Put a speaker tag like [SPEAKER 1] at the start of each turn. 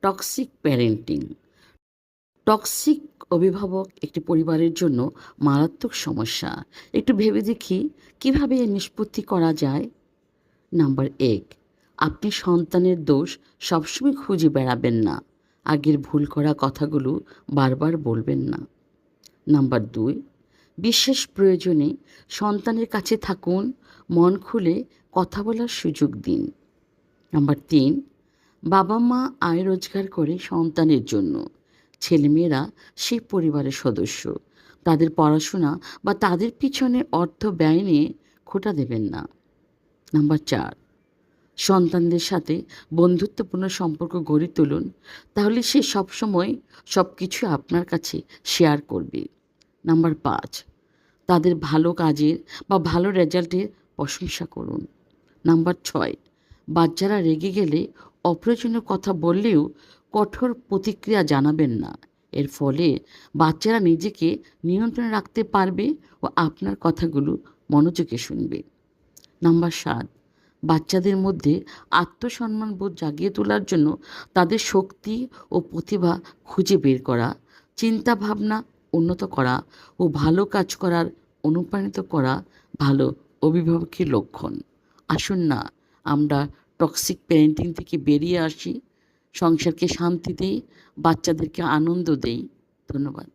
[SPEAKER 1] Toxic parenting. Toxic অভিভাবক একটি পরিবারের জন্য মারাত্মক সমস্যা। একটু ভেবে দেখি কিভাবে এর নিষ্পত্তি করা যায়। নাম্বার ১, আপনি সন্তানের দোষ সবসময় খুঁজে বেড়াবেন না। আগের ভুল করা কথাগুলো বারবার বলবেন না। নাম্বার ২, বিশেষ প্রয়োজনে সন্তানের কাছে থাকুন, মন খুলে কথা বলার সুযোগ দিন। নাম্বার ৩, বাবা মা আয় রোজগার করে সন্তানের জন্য। ছেলেমেয়েরা সেই পরিবারের সদস্য। তাদের পড়াশোনা বা তাদের পিছনে অর্থ ব্যয় নিয়ে খোঁটা দেবেন না। নাম্বার ৪, সন্তানদের সাথে বন্ধুত্বপূর্ণ সম্পর্ক গড়ে তুলুন, তাহলে সে সবসময় সব কিছু আপনার কাছে শেয়ার করবে। নাম্বার ৫, তাদের ভালো কাজের বা ভালো রেজাল্টের প্রশংসা করুন। নাম্বার ৬, বাচ্চারা রেগে গেলে অপ্রয়োজনীয় কথা বললেও কঠোর প্রতিক্রিয়া জানাবেন না। এর ফলে বাচ্চারা নিজেকে নিয়ন্ত্রণে রাখতে পারবে ও আপনার কথাগুলো মনোযোগে শুনবে। নাম্বার ৭, বাচ্চাদের মধ্যে আত্মসম্মানবোধ জাগিয়ে তোলার জন্য তাদের শক্তি ও প্রতিভা খুঁজে বের করা, চিন্তাভাবনা উন্নত করা ও ভালো কাজ করার অনুপ্রাণিত করা ভালো অভিভাবকের লক্ষণ। আসুন না আমরা টক্সিক প্যারেন্টিং থেকে বেরিয়ে আসি, সংসারকে শান্তি দেই, বাচ্চাদেরকে আনন্দ দেই। ধন্যবাদ।